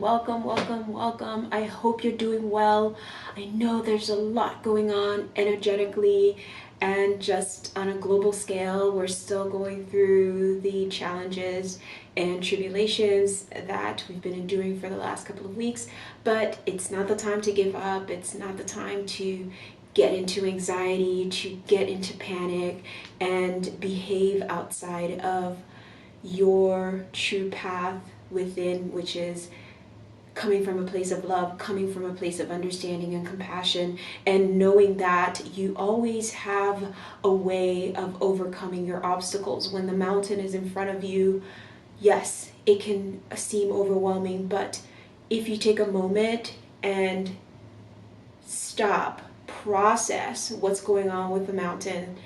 welcome. I hope you're doing well. I know there's a lot going on energetically and just on a global scale. We're still going through the challenges and tribulations that we've been enduring for the last couple of weeks, but it's not the time to give up. It's not the time to get into anxiety, to get into panic and behave outside of your true path within, which is coming from a place of love, coming from a place of understanding and compassion, and knowing that you always have a way of overcoming your obstacles. When the mountain is in front of you, yes, it can seem overwhelming, but if you take a moment and stop, process what's going on with the mountain,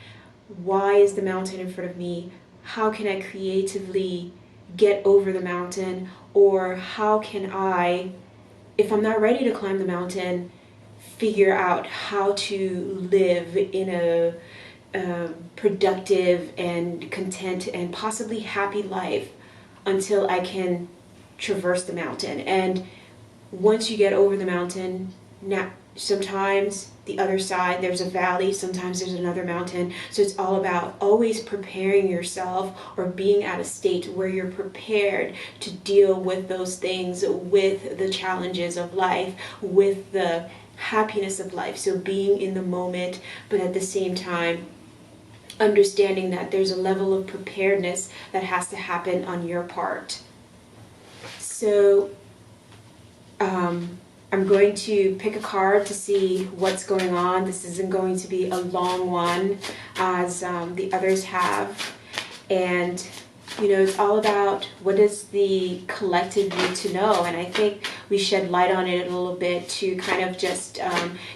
why is the mountain in front of me? How can I creatively get over the mountain? Or how can I, if I'm not ready to climb the mountain, figure out how to live in a productive and content and possibly happy life until I can traverse the mountain. And once you get over the mountain, now sometimes the other side there's a valley, sometimes there's another mountain. So it's all about always preparing yourself or being at a state where you're prepared to deal with those things, with the challenges of life, with the happiness of life. So being in the moment, but at the same time understanding that there's a level of preparedness that has to happen on your part. So I'm going to pick a card to see what's going on. This isn't going to be a long one as the others have. And, it's all about what does the collective need to know. And I think we shed light on it a little bit to kind of just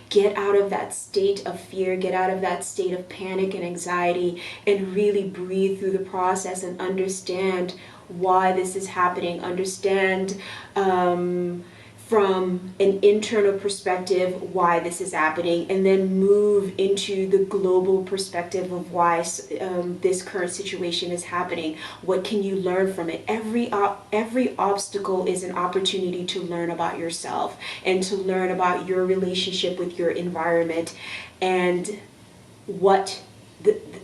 get out of that state of fear, get out of that state of panic and anxiety, and really breathe through the process and understand why this is happening. Understand from an internal perspective why this is happening, and then move into the global perspective of why this current situation is happening. What can you learn from it? Every obstacle is an opportunity to learn about yourself and to learn about your relationship with your environment and what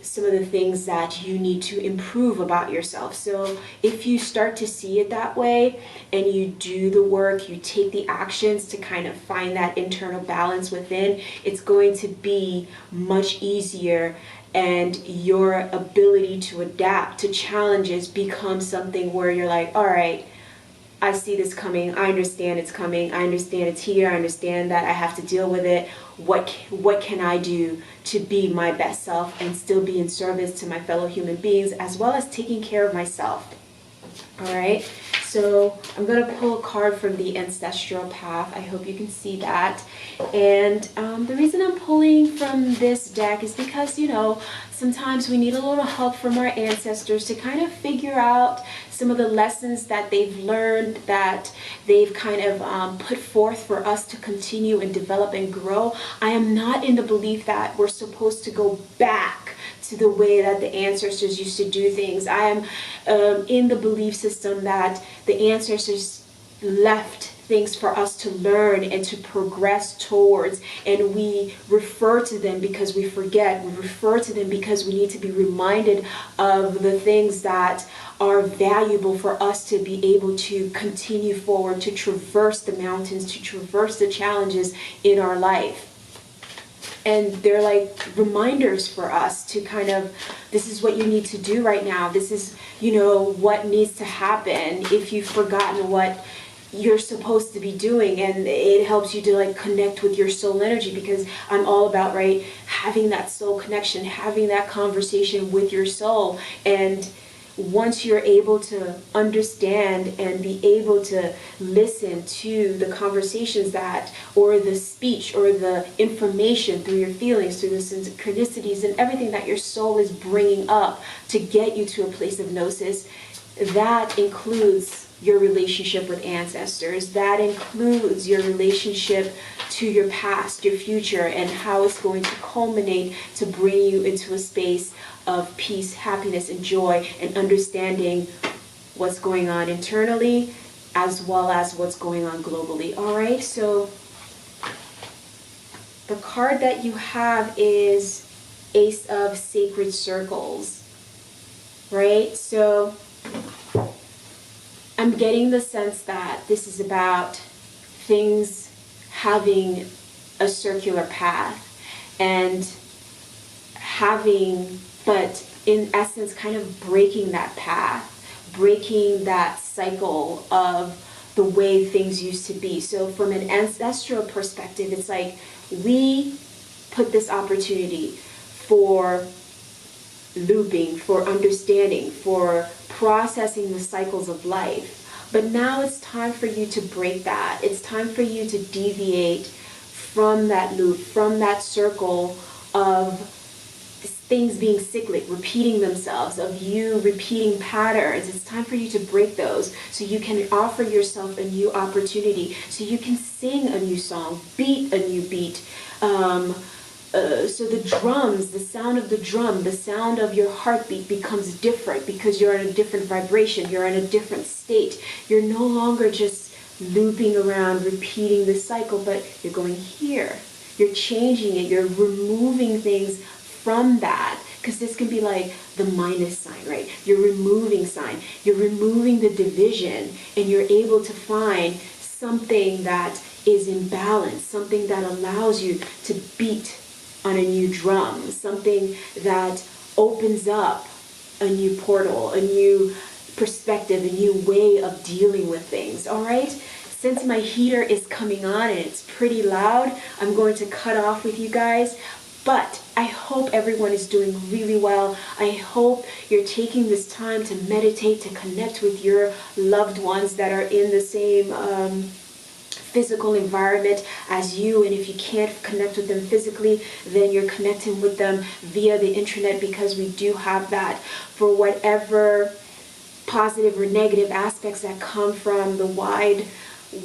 some of the things that you need to improve about yourself. So if you start to see it that way and you do the work, you take the actions to kind of find that internal balance within, it's going to be much easier, and your ability to adapt to challenges becomes something where you're like, all right, I see this coming. I understand it's coming. I understand it's here. I understand that I have to deal with it. What can I do to be my best self and still be in service to my fellow human beings, as well as taking care of myself? All right. So I'm going to pull a card from the Ancestral Path. I hope you can see that. And the reason I'm pulling from this deck is because, sometimes we need a little help from our ancestors to kind of figure out some of the lessons that they've learned, that they've kind of put forth for us to continue and develop and grow. I am not in the belief that we're supposed to go back to the way that the ancestors used to do things. I am in the belief system that the ancestors left things for us to learn and to progress towards, and we refer to them because we forget. We refer to them because we need to be reminded of the things that are valuable for us to be able to continue forward, to traverse the mountains, to traverse the challenges in our life. And they're like reminders for us to kind of, this is what you need to do right now. This is, what needs to happen if you've forgotten what you're supposed to be doing. And it helps you to like connect with your soul energy, because I'm all about, right, having that soul connection, having that conversation with your soul. And once you're able to understand and be able to listen to the conversations that, or the speech or the information through your feelings, through the synchronicities and everything that your soul is bringing up to get you to a place of gnosis, that includes your relationship with ancestors. That includes your relationship to your past, your future, and how it's going to culminate to bring you into a space of peace, happiness, and joy, and understanding what's going on internally as well as what's going on globally. All right, so the card that you have is Ace of Sacred Circles, right? So I'm getting the sense that this is about things having a circular path and having, but in essence, kind of breaking that path, breaking that cycle of the way things used to be. So from an ancestral perspective, it's like we put this opportunity for looping, for understanding, for processing the cycles of life. But now it's time for you to break that. It's time for you to deviate from that loop, from that circle of things being cyclic, repeating themselves, of you repeating patterns. It's time for you to break those so you can offer yourself a new opportunity, so you can sing a new song, beat a new beat. So the drums, the sound of the drum, the sound of your heartbeat becomes different because you're in a different vibration, you're in a different state. You're no longer just looping around, repeating the cycle, but you're going here. You're changing it, you're removing things from that, because this can be like the minus sign, right? You're removing sign, you're removing the division, and you're able to find something that is in balance, something that allows you to beat on a new drum, something that opens up a new portal, a new perspective, a new way of dealing with things. All right, since my heater is coming on and it's pretty loud, I'm going to cut off with you guys. But I hope everyone is doing really well. I hope you're taking this time to meditate, to connect with your loved ones that are in the same physical environment as you. And if you can't connect with them physically, then you're connecting with them via the internet, because we do have that for whatever positive or negative aspects that come from the wide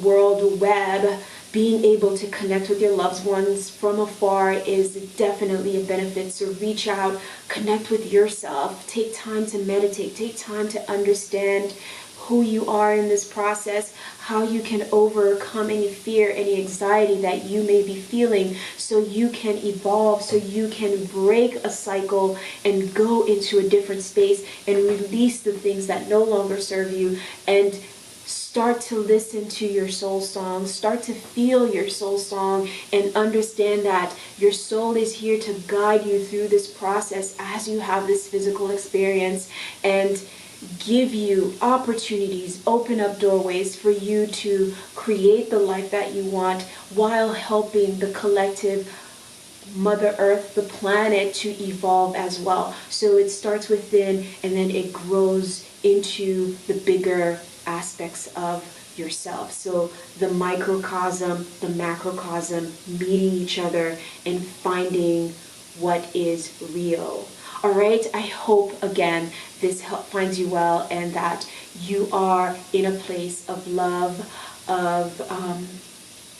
world web. Being able to connect with your loved ones from afar is definitely a benefit. So reach out, connect with yourself, take time to meditate, take time to understand who you are in this process, how you can overcome any fear, any anxiety that you may be feeling, so you can evolve, so you can break a cycle and go into a different space and release the things that no longer serve you, and start to listen to your soul song, start to feel your soul song, and understand that your soul is here to guide you through this process as you have this physical experience, and give you opportunities, open up doorways for you to create the life that you want, while helping the collective Mother Earth, the planet, to evolve as well. So it starts within, and then it grows into the bigger aspects of yourself. So the microcosm, the macrocosm, meeting each other and finding what is real. All right, I hope again this finds you well, and that you are in a place of love, of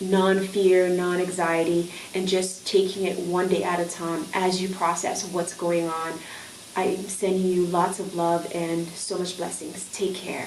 non-fear, non-anxiety, and just taking it one day at a time as you process what's going on. I'm sending you lots of love and so much blessings. Take care.